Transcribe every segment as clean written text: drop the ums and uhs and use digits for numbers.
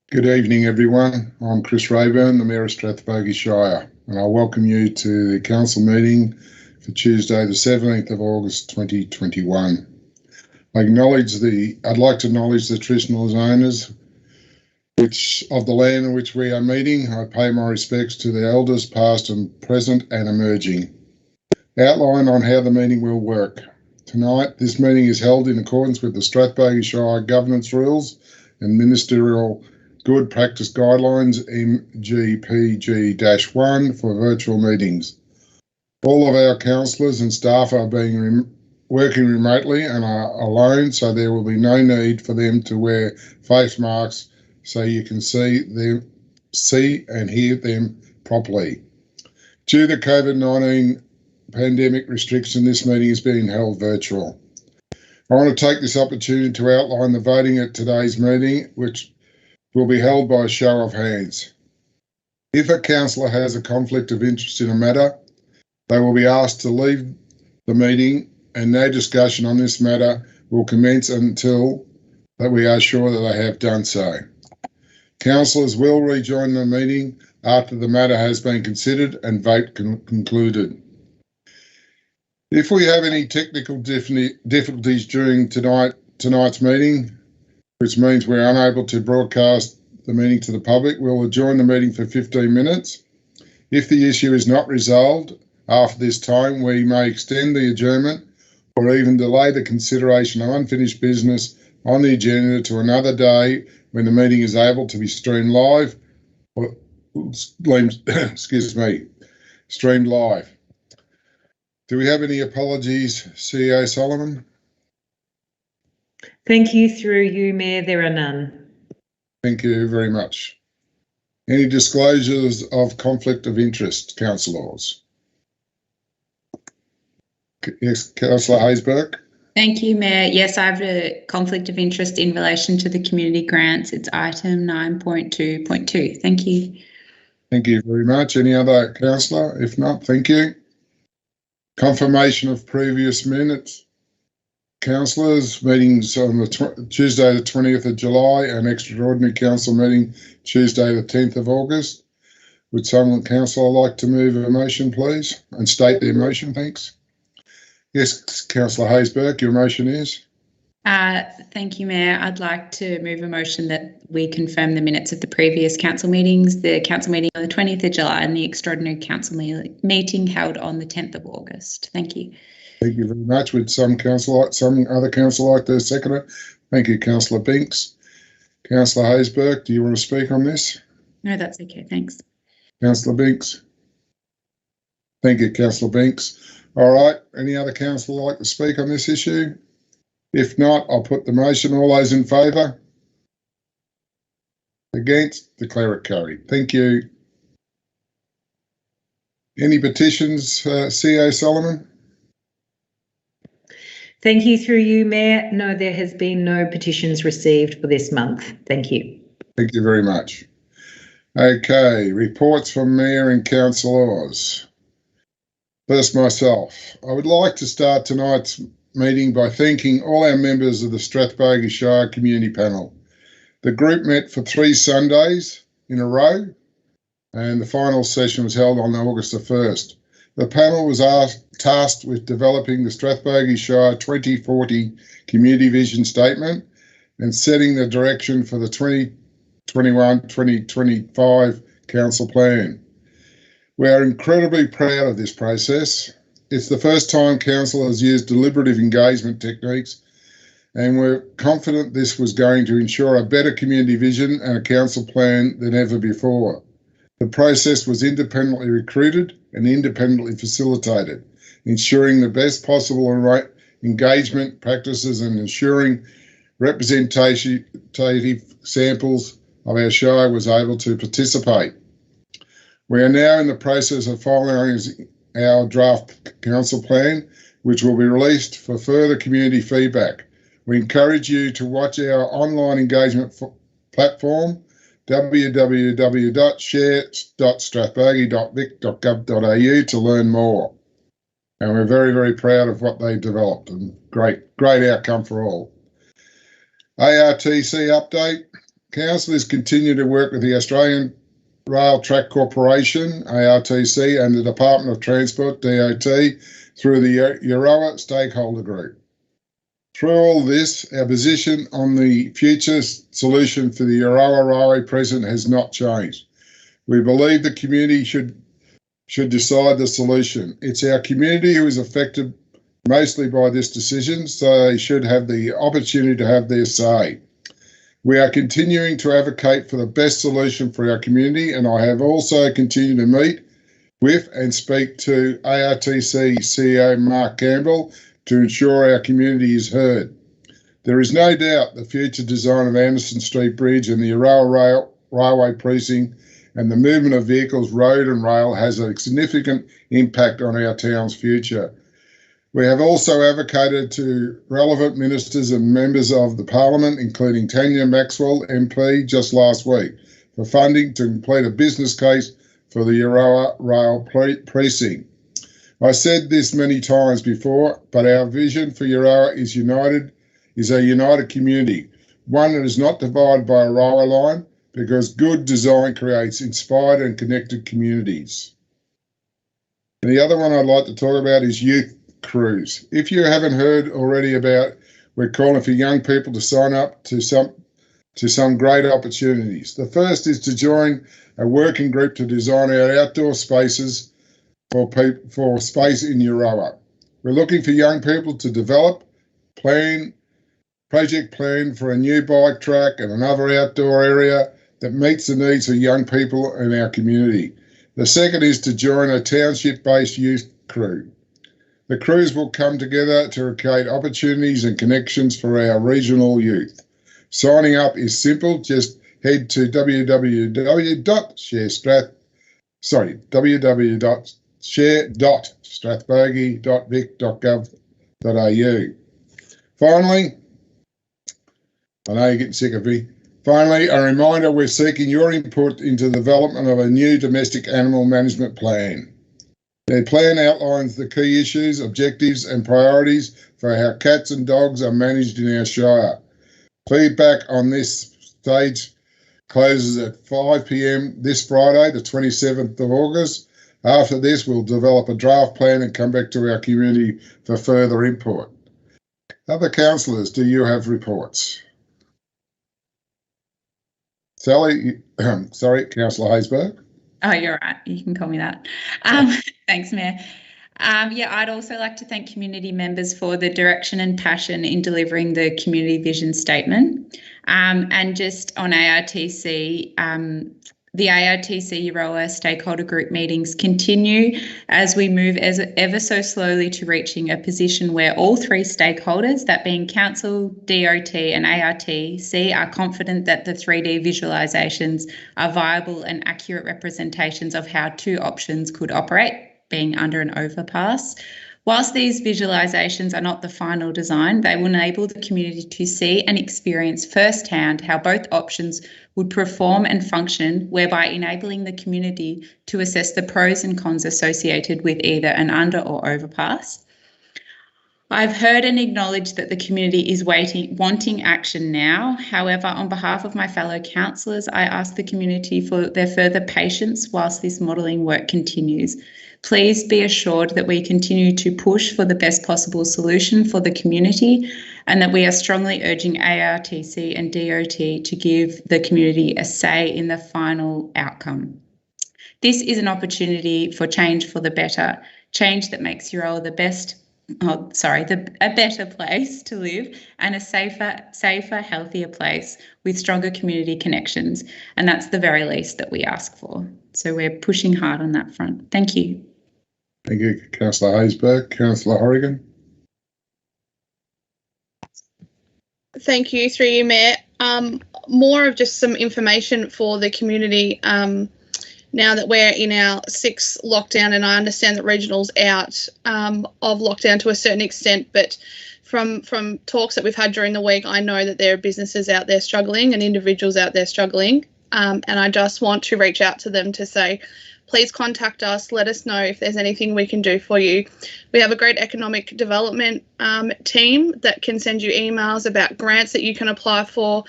Good evening, everyone. I'm Chris Rayburn, the Mayor of Strathbogie Shire, and I welcome you to the Council meeting for Tuesday, the 17th of August 2021. I'd like to acknowledge the traditional owners of the land in which we are meeting. I pay my respects to the elders, past and present and emerging. Outline on how the meeting will work. Tonight, this meeting is held in accordance with the Strathbogie Shire Governance Rules and Ministerial Good Practice Guidelines MGPG-1 for virtual meetings. All of our councillors and staff are working remotely and are alone, so there will be no need for them to wear face masks so you can see and hear them properly. Due to COVID-19 pandemic restriction, this meeting is being held virtual. I want to take this opportunity to outline the voting at today's meeting, which will be held by a show of hands. If a councillor has a conflict of interest in a matter, they will be asked to leave the meeting and no discussion on this matter will commence until that we are sure that they have done so. Councillors will rejoin the meeting after the matter has been considered and vote concluded. If we have any technical difficulties during tonight's meeting, which means we're unable to broadcast the meeting to the public, we'll adjourn the meeting for 15 minutes. If the issue is not resolved after this time, we may extend the adjournment or even delay the consideration of unfinished business on the agenda to another day when the meeting is able to be streamed live. Streamed live. Do we have any apologies, CEO Solomon? Thank you. Through you, Mayor, there are none. Thank you very much. Any disclosures of conflict of interest, councillors? Yes, Councillor Haysbert. Thank you, Mayor. Yes, I have a conflict of interest in relation to the community grants. It's item 9.2.2. Thank you. Thank you very much. Any other councillor? If not, thank you. Confirmation of previous minutes. Councillors, meetings on Tuesday the 20th of July and extraordinary council meeting Tuesday the 10th of August. Would someone, councillor, like to move a motion, please, and state their motion? Thanks. Yes, Councillor Haysbert, your motion is? Thank you, Mayor. I'd like to move a motion that we confirm the minutes of the previous council meetings, the council meeting on the 20th of July and the extraordinary council meeting held on the 10th of August. Thank you. Thank you very much. Would some other council like to second it? Thank you, Councillor Binks. Councillor Haysbert, do you want to speak on this? No, that's okay. Thanks. Councillor Binks. Thank you, Councillor Binks. All right. Any other councillor like to speak on this issue? If not, I'll put the motion. All those in favour? Against? Declare it carried. Thank you. Any petitions, CEO Solomon? Thank you. Through you, Mayor. No, there has been no petitions received for this month. Thank you. Thank you very much. Okay, reports from Mayor and councillors. First, myself. I would like to start tonight's meeting by thanking all our members of the Strathbogie Shire Community Panel. The group met for 3 Sundays in a row, and the final session was held on August the 1st. The panel was tasked with developing the Strathbogie Shire 2040 Community Vision Statement and setting the direction for the 2021-2025 Council Plan. We are incredibly proud of this process. It's the first time Council has used deliberative engagement techniques, and we're confident this was going to ensure a better community vision and a Council Plan than ever before. The process was independently recruited and independently facilitated, ensuring the best possible engagement practices and ensuring representative samples of our Shire was able to participate. We are now in the process of finalising our draft Council Plan, which will be released for further community feedback. We encourage you to watch our online engagement platform, www.share.strathbogie.vic.gov.au, to learn more. And we're very, very proud of what they developed, and great outcome for all. ARTC update. councillors continue to work with the Australian Rail Track Corporation, ARTC, and the Department of Transport, DOT, through the Euroa Stakeholder Group. Through all this, our position on the future solution for the Euroa Railway present has not changed. We believe the community should decide the solution. It's our community who is affected mostly by this decision, so they should have the opportunity to have their say. We are continuing to advocate for the best solution for our community, and I have also continued to meet with and speak to ARTC CEO Mark Campbell to ensure our community is heard. There is no doubt the future design of Anderson Street Bridge and the Euroa Railway Precinct and the movement of vehicles, road and rail, has a significant impact on our town's future. We have also advocated to relevant ministers and members of the Parliament, including Tanya Maxwell MP just last week, for funding to complete a business case for the Euroa Rail Precinct. I said this many times before, but our vision for Euroa is a united community, one that is not divided by a railway line, because good design creates inspired and connected communities. And the other one I'd like to talk about is youth cruise. If you haven't heard already about, we're calling for young people to sign up to some great opportunities. The first is to join a working group to design our outdoor spaces for space in Euroa. We're looking for young people to develop, project plan for a new bike track and another outdoor area that meets the needs of young people in our community. The second is to join a township-based youth crew. The crews will come together to create opportunities and connections for our regional youth. Signing up is simple. Just head to www.share.strathbogie.vic.gov.au. Finally, I know you're getting sick of me. Finally, a reminder, we're seeking your input into the development of a new domestic animal management plan. The plan outlines the key issues, objectives and priorities for how cats and dogs are managed in our Shire. Feedback on this stage closes at 5 p.m. this Friday, the 27th of August. After this, we'll develop a draft plan and come back to our community for further input. Other councillors, do you have reports? Sally, sorry, Councillor Haysberg. Oh, you're right. You can call me that. Thanks, Mayor. I'd also like to thank community members for the direction and passion in delivering the community vision statement. And just on ARTC, the ARTC Euroa stakeholder group meetings continue as we move ever so slowly to reaching a position where all three stakeholders, that being Council, DOT and ARTC, are confident that the 3D visualisations are viable and accurate representations of how two options could operate, being under an overpass. Whilst these visualisations are not the final design, they will enable the community to see and experience firsthand how both options would perform and function, whereby enabling the community to assess the pros and cons associated with either an under or overpass. I've heard and acknowledged that the community is wanting action now. However, on behalf of my fellow councillors, I ask the community for their further patience whilst this modelling work continues. Please be assured that we continue to push for the best possible solution for the community and that we are strongly urging ARTC and DOT to give the community a say in the final outcome. This is an opportunity for change for the better, change that makes Euroa a better place to live and a safer, healthier place with stronger community connections. And that's the very least that we ask for. So we're pushing hard on that front. Thank you. Thank you, Councillor Haysberg. Councillor Horrigan. Thank you, through you, Mayor. More of just some information for the community now that we're in our 6th lockdown, and I understand that regional's out of lockdown to a certain extent, but from talks that we've had during the week, I know that there are businesses out there struggling and individuals out there struggling, and I just want to reach out to them to say, please contact us. Let us know if there's anything we can do for you. We have a great economic development team that can send you emails about grants that you can apply for,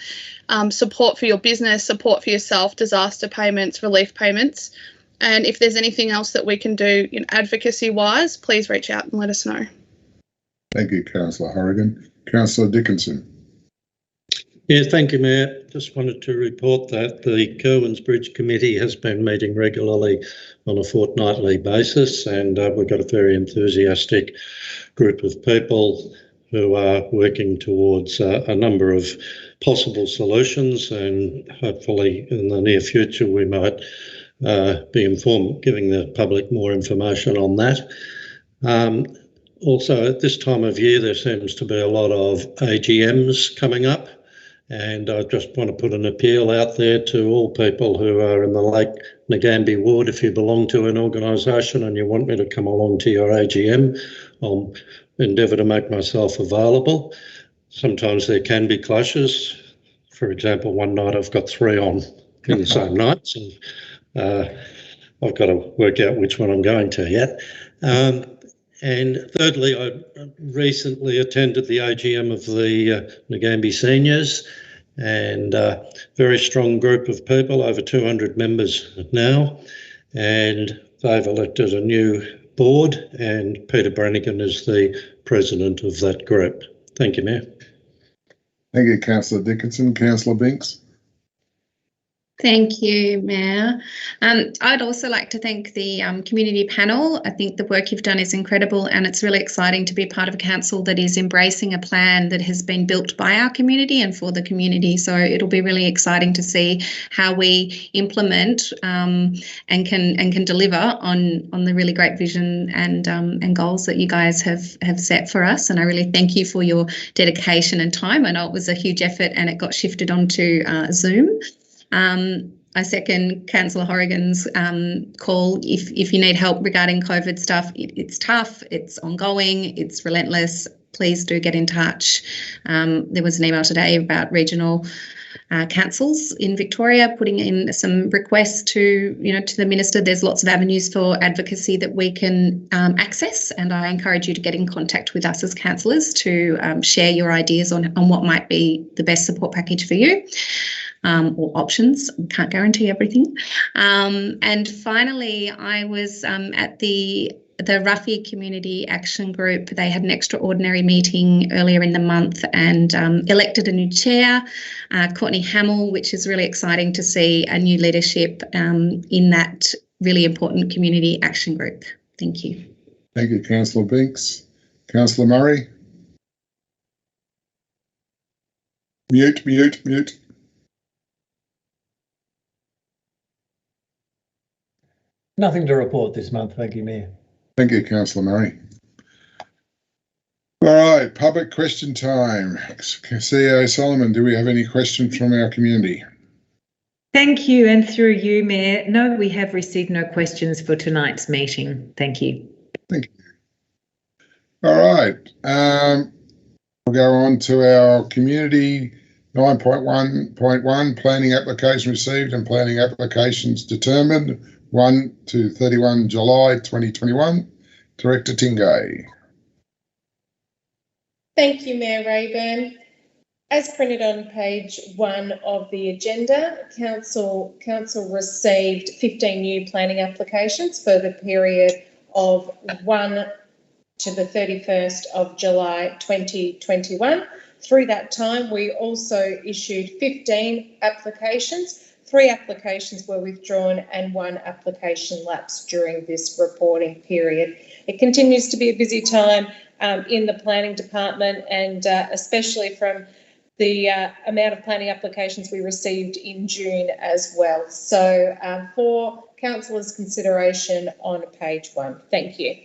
support for your business, support for yourself, disaster payments, relief payments. And if there's anything else that we can do advocacy-wise, please reach out and let us know. Thank you, Councillor Horrigan. Councillor Dickinson. Yeah, thank you, Mayor. Just wanted to report that the Kerwins Bridge Committee has been meeting regularly on a fortnightly basis, and we've got a very enthusiastic group of people who are working towards a number of possible solutions, and hopefully in the near future we might be giving the public more information on that. Also, at this time of year, there seems to be a lot of AGMs coming up, and I just want to put an appeal out there to all people who are in the Lake Ngambie ward. If you belong to an organisation and you want me to come along to your AGM, I'll endeavour to make myself available. Sometimes there can be clashes. For example, one night I've got 3 on in the same night, so I've got to work out which one I'm going to yet. And thirdly, I recently attended the AGM of the Ngambie Seniors, and a very strong group of people, over 200 members now, and they've elected a new board, and Peter Brannigan is the president of that group. Thank you, Mayor. Thank you, Councillor Dickinson. Councillor Binks. Thank you, Mayor. I'd also like to thank the community panel. I think the work you've done is incredible, and it's really exciting to be part of a council that is embracing a plan that has been built by our community and for the community. So it'll be really exciting to see how we implement and can deliver on the really great vision and goals that you guys have set for us. And I really thank you for your dedication and time. I know it was a huge effort and it got shifted onto Zoom. I second Councillor Horrigan's call. If you need help regarding COVID stuff, it's tough, it's ongoing, it's relentless. Please do get in touch. There was an email today about regional councils in Victoria putting in some requests to the Minister. There's lots of avenues for advocacy that we can access, and I encourage you to get in contact with us as councillors to share your ideas on what might be the best support package for you. Or options. Can't guarantee everything. And finally, I was at the Ruffy Community Action Group. They had an extraordinary meeting earlier in the month and elected a new chair, Courtney Hamill, which is really exciting to see a new leadership in that really important community action group. Thank you. Thank you, Councillor Binks. Councillor Murray. Mute. Nothing to report this month, thank you, Mayor. Thank you, Councillor Murray. All right, public question time. CEO Solomon, do we have any questions from our community? Thank you, and through you, Mayor. No, we have received no questions for tonight's meeting. Thank you. Thank you. All right, we'll go on to our community 9.1.1, planning application received and planning applications determined. 1 to 31 July 2021. Director Tingay. Thank you, Mayor Rayburn. As printed on page 1 of the agenda, Council received 15 new planning applications for the period of 1 to the 31st of July 2021. Through that time, we also issued 15 applications. 3 applications were withdrawn and 1 application lapsed during this reporting period. It continues to be a busy time in the planning department, and especially from the amount of planning applications we received in June as well. So for councillors' consideration on page 1. Thank you.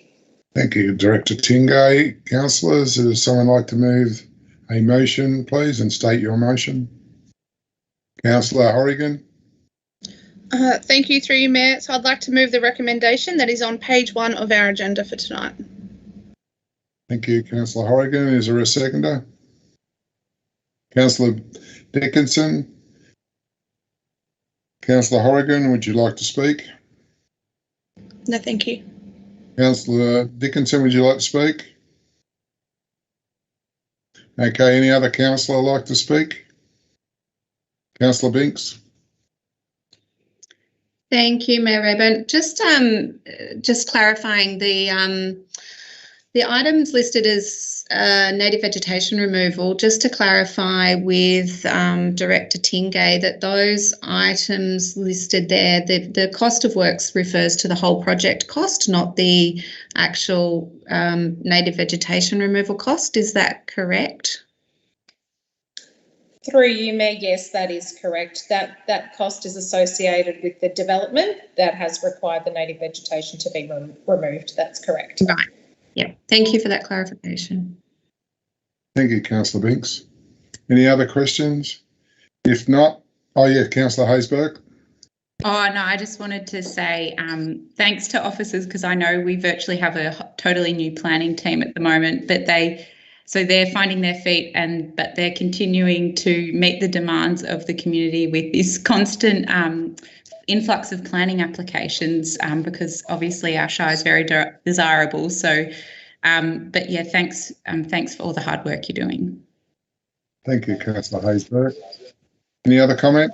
Thank you, Director Tingay. Councillors, does someone like to move a motion, please, and state your motion? Councillor Horrigan. Thank you, through you, Mayor. So I'd like to move the recommendation that is on page 1 of our agenda for tonight. Thank you, Councillor Horrigan. Is there a seconder? Councillor Dickinson. Councillor Horrigan, would you like to speak? No, thank you. Councillor Dickinson, would you like to speak? Okay, any other councillor like to speak? Councillor Binks? Thank you, Mayor Rayburn. Just clarifying the items listed as native vegetation removal, just to clarify with Director Tingay that those items listed there, the cost of works refers to the whole project cost, not the actual native vegetation removal cost. Is that correct? Through you, Mayor, yes, that is correct. That cost is associated with the development that has required the native vegetation to be removed. That's correct. Right. Yeah. Thank you for that clarification. Thank you, Councillor Binks. Any other questions? If not, oh yeah, Councillor Haysbert. Oh, no, I just wanted to say thanks to officers, because I know we virtually have a totally new planning team at the moment, but they're finding their feet, but they're continuing to meet the demands of the community with this constant influx of planning applications, because obviously our Shire is very desirable. So, but yeah, thanks for all the hard work you're doing. Thank you, Councillor Haysbert. Any other comment?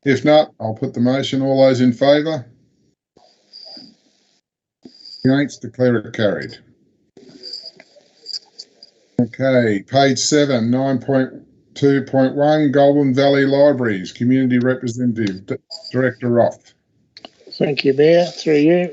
If not, I'll put the motion. All those in favour? Against, declare it carried. Okay, page 7, 9.2.1, Goulburn Valley Libraries, Community Representative, Director Roth. Thank you, Mayor. Through you,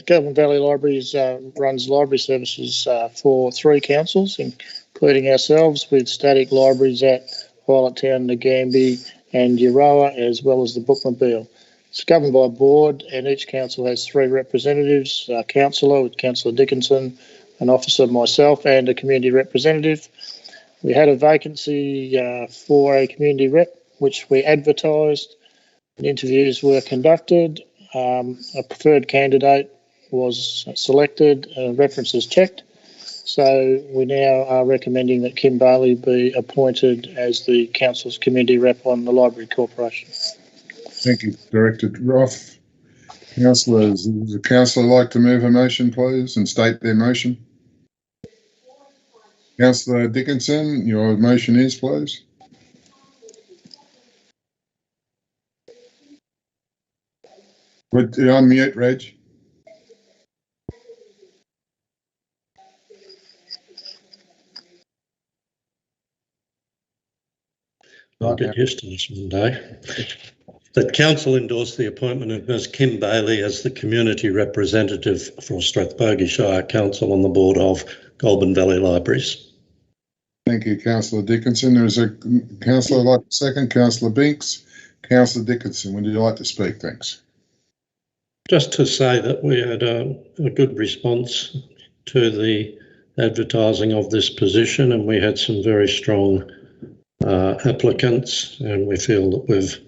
Goulburn Valley Libraries runs library services for 3 councils, including ourselves, with static libraries at Violet Town, Nagambie and Euroa, as well as the Bookmobile. It's governed by a board, and each council has 3 representatives, a councillor with Councillor Dickinson, an officer, myself, and a community representative. We had a vacancy for a community rep, which we advertised, and interviews were conducted. A preferred candidate was selected, references checked. So we now are recommending that Kim Bailey be appointed as the council's community rep on the Library Corporation. Thank you, Director Roth. Councillors, would the councillor like to move a motion, please, and state their motion? Councillor Dickinson, your motion is, please. Would you unmute, Reg? I'll get used to this one day. That council endorsed the appointment of Ms Kim Bailey as the community representative for Strathbogie Shire Council on the board of Goulburn Valley Libraries. Thank you, Councillor Dickinson. There is a councillor like to second, Councillor Binks. Councillor Dickinson, would you like to speak? Thanks. Just to say that we had a good response to the advertising of this position, and we had some very strong applicants, and we feel that we've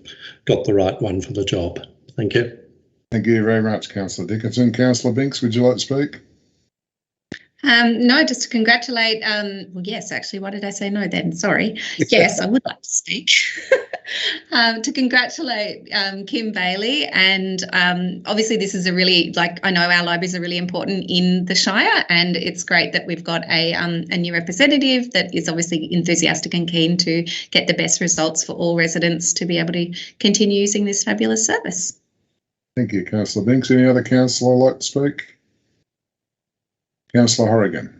got the right one for the job. Thank you. Thank you very much, Councillor Dickinson. Councillor Binks, would you like to speak? No, just to congratulate, well, yes, actually, why did I say no then? Sorry. Yes, I would like to speak. To congratulate Kim Bailey, and obviously this is a really, I know our libraries are really important in the Shire, and it's great that we've got a new representative that is obviously enthusiastic and keen to get the best results for all residents to be able to continue using this fabulous service. Thank you, Councillor Binks. Any other councillor like to speak? Councillor Horrigan.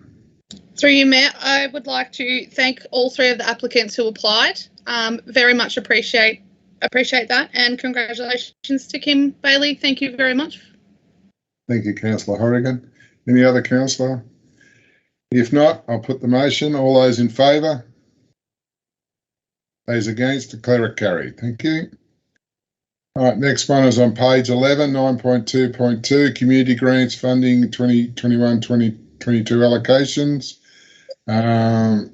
Through you, Mayor, I would like to thank all 3 of the applicants who applied. Very much appreciate that, and congratulations to Kim Bailey. Thank you very much. Thank you, Councillor Horrigan. Any other councillor? If not, I'll put the motion. All those in favour? Those against, declare it carried. Thank you. All right, next one is on page 11, 9.2.2, Community Grants Funding 2021-2022 allocations. I'd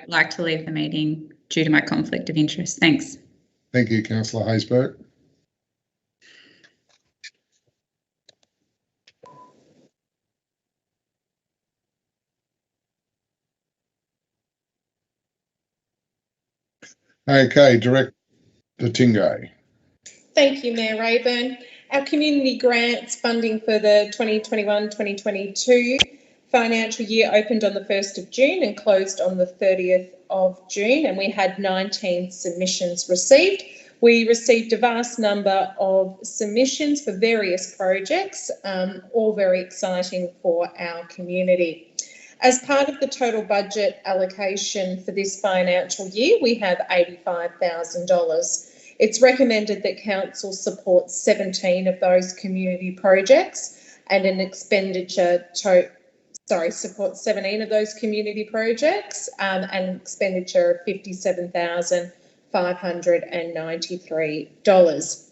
like to leave the meeting due to my conflict of interest. Thanks. Thank you, Councillor Haysbert. Okay, Director Tingay. Thank you, Mayor Rayburn. Our community grants funding for the 2021-2022 financial year opened on the 1st of June and closed on the 30th of June, and we had 19 submissions received. We received a vast number of submissions for various projects, all very exciting for our community. As part of the total budget allocation for this financial year, we have $85,000. It's recommended that council support 17 of those community projects and an expenditure support 17 of those community projects and an expenditure of $57,593.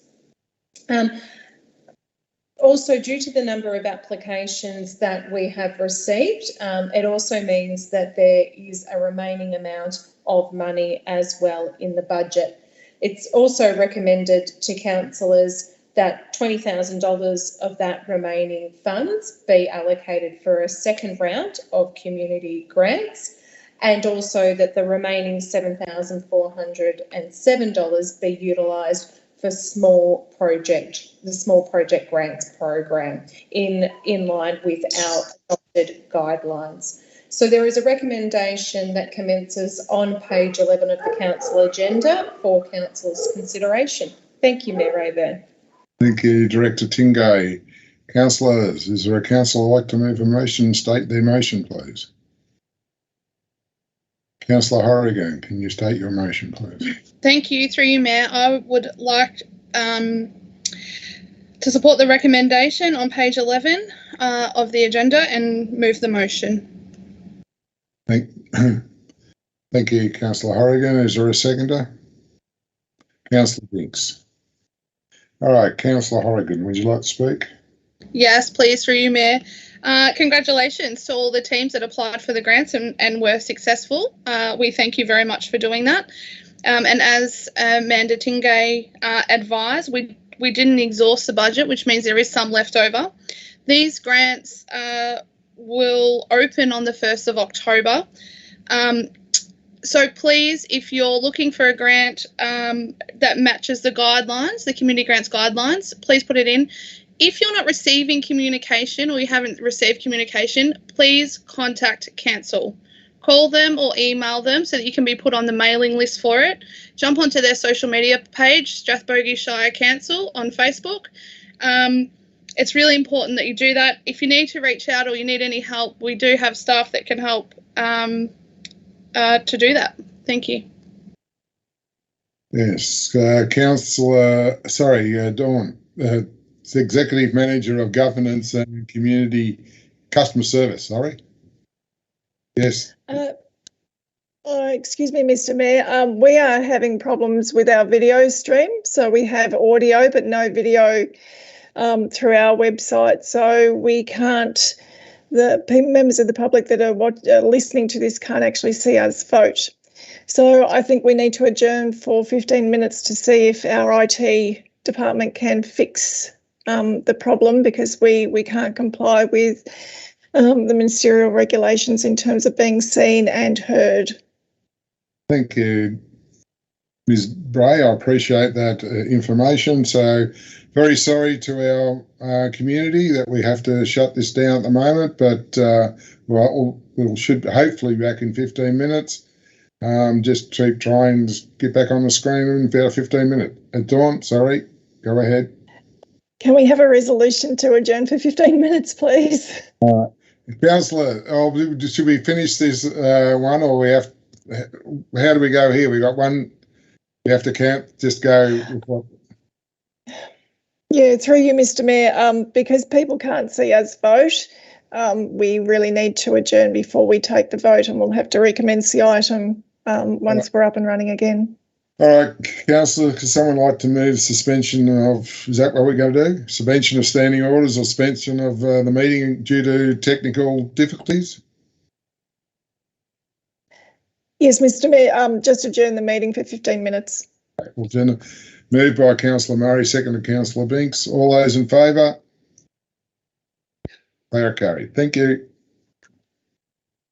Also, due to the number of applications that we have received, it also means that there is a remaining amount of money as well in the budget. It's also recommended to councillors that $20,000 of that remaining funds be allocated for a second round of community grants, and also that the remaining $7,407 be utilised for the small project grants program in line with our adopted guidelines. So there is a recommendation that commences on page 11 of the council agenda for council's consideration. Thank you, Mayor Rayburn. Thank you, Director Tingay. Councillors, is there a councillor like to move a motion? State their motion, please. Councillor Horrigan, can you state your motion, please? Thank you. Through you, Mayor, I would like to support the recommendation on page 11 of the agenda and move the motion. Thank you, Councillor Horrigan. Is there a seconder? Councillor Binks. All right, Councillor Horrigan, would you like to speak? Yes, please, through you, Mayor. Congratulations to all the teams that applied for the grants and were successful. We thank you very much for doing that. And as Amanda Tingay advised, we didn't exhaust the budget, which means there is some left over. These grants will open on the 1st of October. So please, if you're looking for a grant that matches the guidelines, the community grants guidelines, please put it in. If you're not receiving communication or you haven't received communication, please contact council. Call them or email them so that you can be put on the mailing list for it. Jump onto their social media page, Strathbogie Shire Council on Facebook. It's really important that you do that. If you need to reach out or you need any help, we do have staff that can help to do that. Thank you. Yes, Councillor, Dawn, Executive Manager of Governance and Community Customer Service, sorry. Yes. Excuse me, Mr. Mayor. We are having problems with our video stream. So we have audio but no video through our website. So we can't, the members of the public that are listening to this can't actually see us vote. So I think we need to adjourn for 15 minutes to see if our IT department can fix the problem, because we can't comply with the ministerial regulations in terms of being seen and heard. Thank you, Ms. Bray. I appreciate that information. So very sorry to our community that we have to shut this down at the moment, but we should hopefully be back in 15 minutes. Just keep trying to get back on the screen in about 15 minutes. And Dawn, sorry, go ahead. Can we have a resolution to adjourn for 15 minutes, please? Councillor, should we finish this one, or we have? How do we go here? We got one. We have to count. Just go. Yeah, through you, Mr. Mayor. Because people can't see us vote, we really need to adjourn before we take the vote, and we'll have to recommence the item once we're up and running again. All right, Councillor, could someone like to move suspension of, is that what we're going to do? Suspension of standing orders or suspension of the meeting due to technical difficulties? Yes, Mr. Mayor, just adjourn the meeting for 15 minutes. Well, Jenna, moved by Councillor Murray, seconded Councillor Binks. All those in favour? They are carried. Thank you.